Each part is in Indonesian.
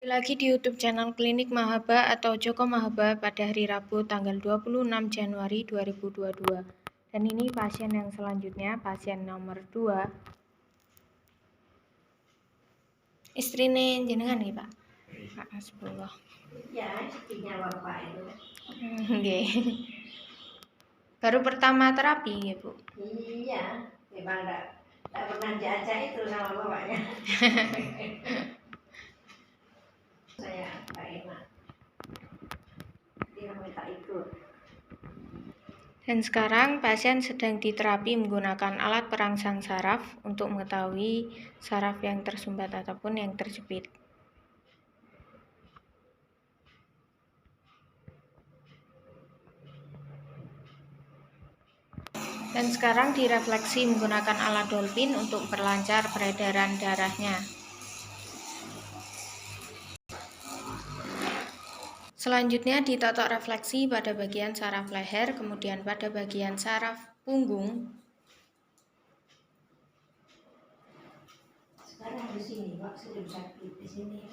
Lagi di YouTube channel Klinik Mahaba atau Joko Mahaba pada hari Rabu tanggal 26 Januari 2022. Dan ini pasien yang selanjutnya, pasien nomor 2. Istrine jenengan nih, Pak? Pak Hasbullah. Ya, istrinya Bapak itu. Nggih. Baru pertama terapi ya, Bu? Iya, memang enggak pernah diajak itu sama bapaknya. Saya enggak enak. Dia minta ikut. Dan sekarang pasien sedang diterapi menggunakan alat perangsang saraf untuk mengetahui saraf yang tersumbat ataupun yang terjepit. Dan sekarang direfleksi menggunakan alat dolphin untuk memperlancar peredaran darahnya. Selanjutnya ditotok refleksi pada bagian saraf leher, kemudian pada bagian saraf punggung. Sekarang di sini, Pak, sedang sakit di sini.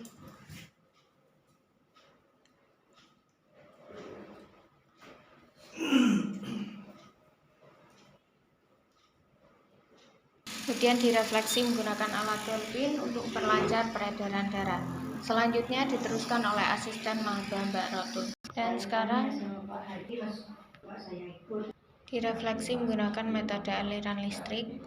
Kemudian direfleksi menggunakan alat dolphin untuk memperlancar peredaran darah. Selanjutnya diteruskan oleh asisten Mahaba Mbak Rotun. Dan sekarang direfleksi menggunakan metode aliran listrik.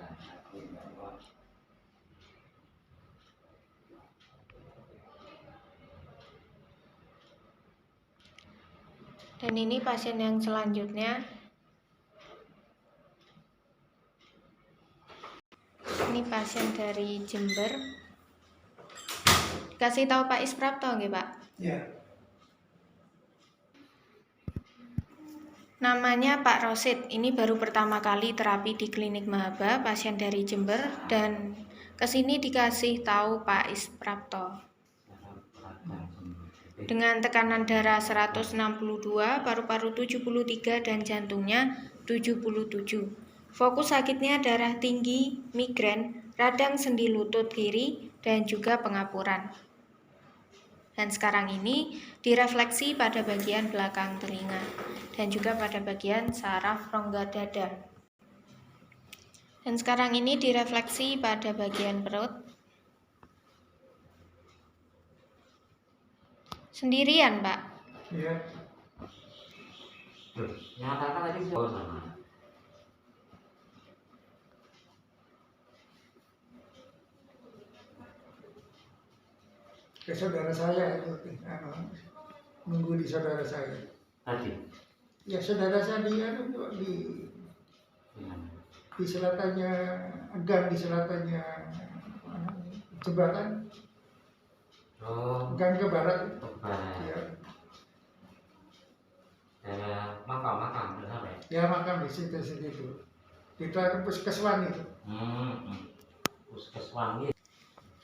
Dan ini pasien yang selanjutnya. Ini pasien dari Jember. Kasih tahu Pak Isprapto nggih, Pak? Ya. Namanya Pak Rosid. Ini baru pertama kali terapi di Klinik Mahaba, pasien dari Jember, dan kesini dikasih tahu Pak Isprapto. Dengan tekanan darah 162, paru-paru 73 dan jantungnya 77. Fokus sakitnya darah tinggi, migrain, radang sendi lutut kiri, dan juga pengapuran. Dan sekarang ini direfleksi pada bagian belakang telinga dan juga pada bagian saraf rongga dada. Dan sekarang ini direfleksi pada bagian perut. Sendirian, Pak? Iya. Nyatakan tadi siapa sana? Ke saudara saya itu, nunggu di saudara saya. Tadi. Ya saudara saya di selatannya gang, di selatannya jembatan Oh, gang ke barat. tepat. Ya, Makam bersama. ya makam di situ. Kita ke puskeswan itu. Puskeswan.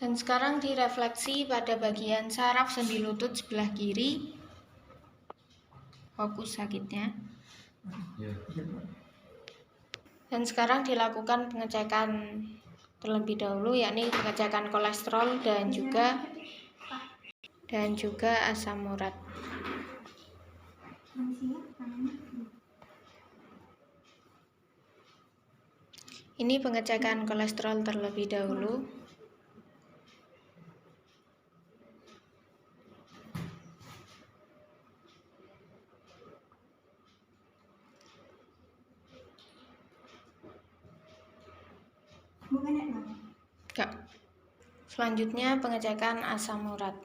Dan sekarang direfleksi pada bagian saraf sendi lutut sebelah kiri. Fokus sakitnya. Dan sekarang dilakukan pengecekan terlebih dahulu, yakni pengecekan kolesterol dan juga asam urat. Ini pengecekan kolesterol terlebih dahulu. Enggak. Selanjutnya pengecekan asam urat.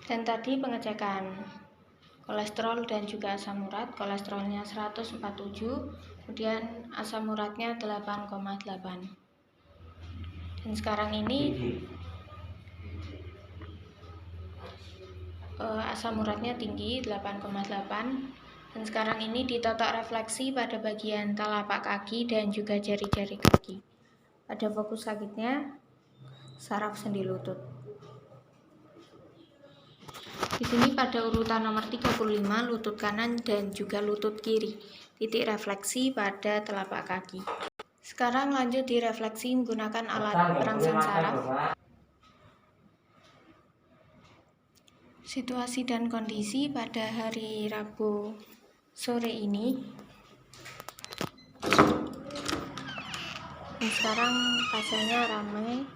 Dan tadi pengecekan kolesterol dan juga asam urat. Kolesterolnya 147, kemudian asam uratnya 8,8. Dan sekarang ini asam uratnya tinggi 8,8. Dan sekarang ini ditotok refleksi pada bagian telapak kaki dan juga jari-jari kaki. Pada fokus sakitnya saraf sendi lutut. Di sini pada urutan nomor 35 lutut kanan dan juga lutut kiri. Titik refleksi pada telapak kaki. Sekarang lanjut direfleksi menggunakan alat perangsang saraf. Situasi dan kondisi pada hari Rabu sore ini. Dan sekarang pasiennya ramai,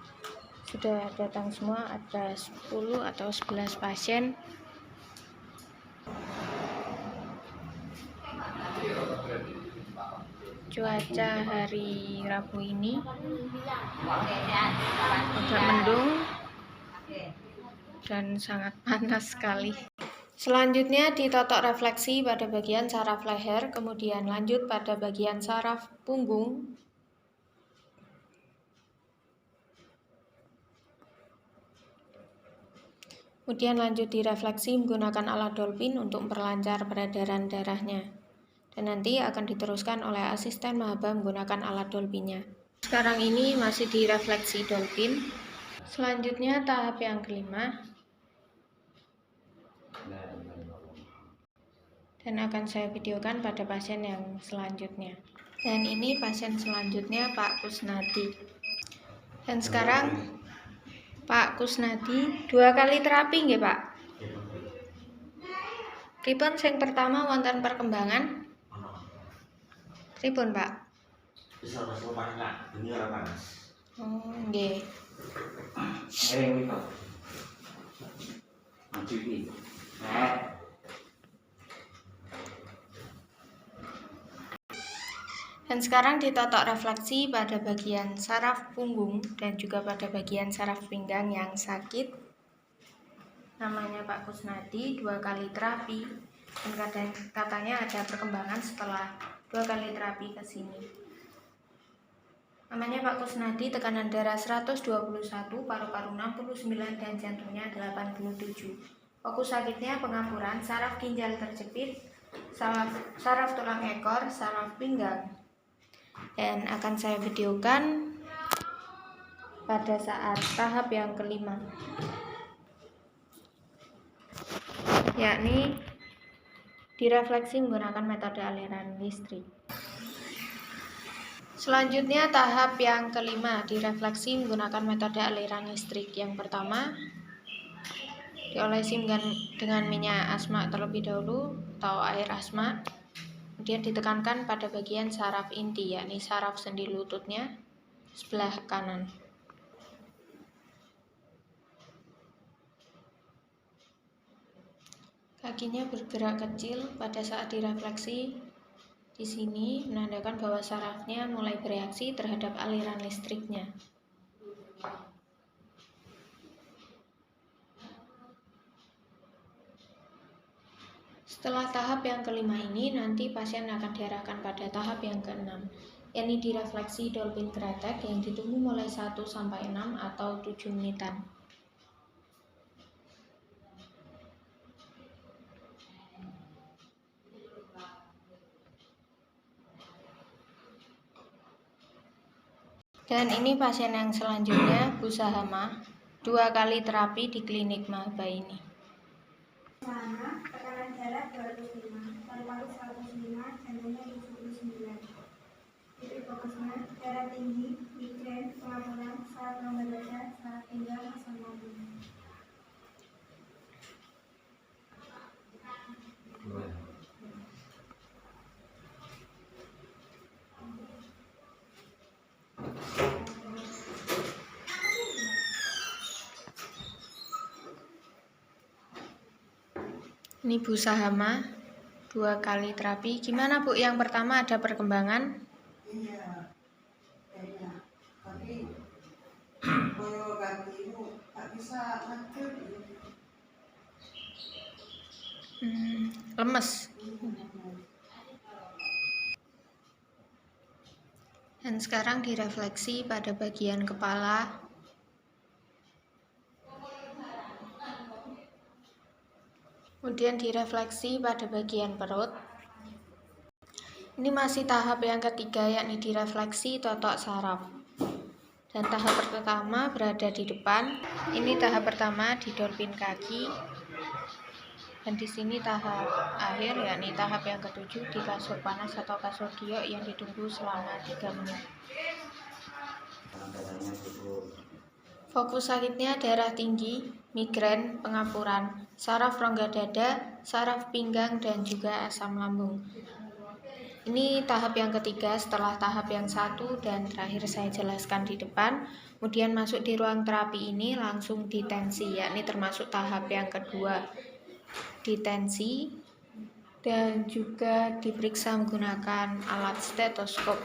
sudah datang semua, ada 10 atau 11 pasien. Cuaca hari Rabu ini agak mendung dan sangat panas sekali. Selanjutnya ditotok refleksi pada bagian saraf leher, kemudian lanjut pada bagian saraf punggung. Kemudian lanjut direfleksi menggunakan alat dolphin untuk memperlancar peredaran darahnya. Dan nanti akan diteruskan oleh asisten maba menggunakan alat dolphinnya. Sekarang ini masih direfleksi dolphin. Selanjutnya tahap yang kelima. Dan akan saya videokan pada pasien yang selanjutnya. Dan ini pasien selanjutnya Pak Kusnadi. Dan sekarang Pak Kusnadi 2 kali terapi nggih Pak? Pripun sing pertama wonten perkembangan? Pripun Pak? Bisa panas panas, ini ora panas. Oh, nggih. Maju iki. Dan sekarang ditotok refleksi pada bagian saraf punggung dan juga pada bagian saraf pinggang yang sakit. Namanya Pak Kusnadi 2 kali terapi dan katanya ada perkembangan setelah 2 kali terapi ke sini. Namanya Pak Kusnadi, tekanan darah 121, paru-paru 69 dan jantungnya 87. Fokus sakitnya pengapuran, saraf ginjal terjepit, saraf tulang ekor, saraf pinggang. Dan akan saya videokan pada saat tahap yang kelima, yakni direfleksi menggunakan metode aliran listrik. Selanjutnya tahap yang kelima, direfleksi menggunakan metode aliran listrik. Yang pertama, diolesi dengan minyak asma terlebih dahulu atau air asma. Kemudian ditekankan pada bagian saraf inti, yakni saraf sendi lututnya sebelah kanan. Kakinya bergerak kecil pada saat direfleksi. Di sini menandakan bahwa sarafnya mulai bereaksi terhadap aliran listriknya. Setelah tahap yang kelima ini, nanti pasien akan diarahkan pada tahap yang keenam, yakni direfleksi dolphin kretek yang ditunggu mulai 1-6 atau 7 menitan. Dan ini pasien yang selanjutnya, Bu Sahama, 2 kali terapi di klinik maba ini. Tekanan darah 205, paru-paru 105, jantungnya 79. Titik fokusnya darah tinggi, migrain, pengapuran, saraf rongga dada, saraf pinggang, asam lambung. Ini Bu Sahama, 2 kali terapi. Gimana Bu, yang pertama ada perkembangan? Iya, kayaknya. Tapi kalau kakimu tak bisa ngatur. Lemes. Dan sekarang direfleksi pada bagian kepala. Kemudian direfleksi pada bagian perut. Ini masih tahap yang ketiga, yakni direfleksi totok saraf. Dan tahap pertama berada di depan. Ini tahap pertama di dolphin kaki. Dan di sini tahap akhir, yakni tahap yang ke-7 di kasur panas atau kasur giok yang ditunggu selama 3 menit. Fokus sakitnya darah tinggi, migrain, pengapuran, saraf rongga dada, saraf pinggang, dan juga asam lambung. Ini tahap yang ketiga setelah tahap yang 1 dan terakhir saya jelaskan di depan. Kemudian masuk di ruang terapi ini langsung ditensi, yakni termasuk tahap yang kedua. Ditensi dan juga diperiksa menggunakan alat stetoskop.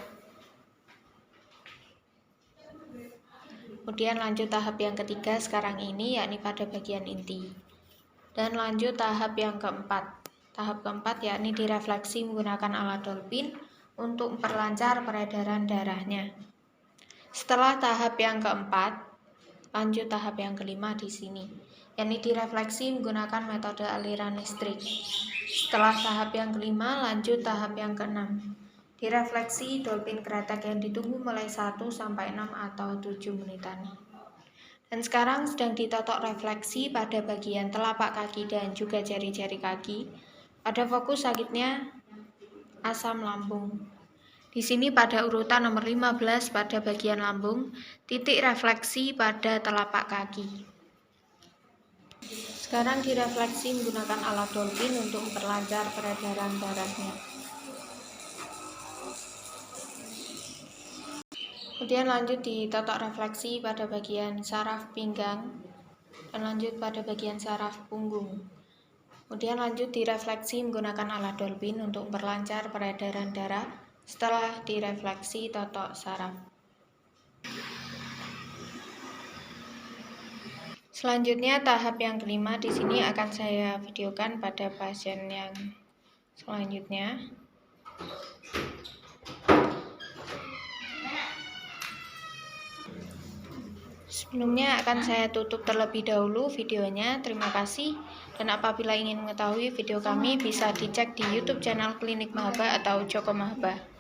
Kemudian lanjut tahap yang ketiga sekarang ini, yakni pada bagian inti. Dan lanjut tahap yang keempat. Tahap keempat yakni direfleksi menggunakan alat dolphin untuk memperlancar peredaran darahnya. Setelah tahap yang keempat, lanjut tahap yang kelima di sini, yakni direfleksi menggunakan metode aliran listrik. Setelah tahap yang kelima, lanjut tahap yang keenam. Direfleksi dolphin kretek yang ditunggu mulai 1 sampai 6 atau 7 menitan. Dan sekarang sedang ditotok refleksi pada bagian telapak kaki dan juga jari-jari kaki. Pada fokus sakitnya asam lambung. Di sini pada urutan nomor 15 pada bagian lambung, titik refleksi pada telapak kaki. Sekarang direfleksi menggunakan alat dolphin untuk memperlancar peredaran darahnya. Kemudian lanjut ditotok refleksi pada bagian saraf pinggang dan lanjut pada bagian saraf punggung. Kemudian lanjut direfleksi menggunakan alat dolphin untuk memperlancar peredaran darah setelah direfleksi totok saraf. Selanjutnya tahap yang kelima di sini akan saya videokan pada pasien yang selanjutnya. Sebelumnya akan saya tutup terlebih dahulu videonya. Terima kasih. Dan apabila ingin mengetahui video kami bisa dicek di YouTube channel Klinik Mahaba atau Joko Mahaba.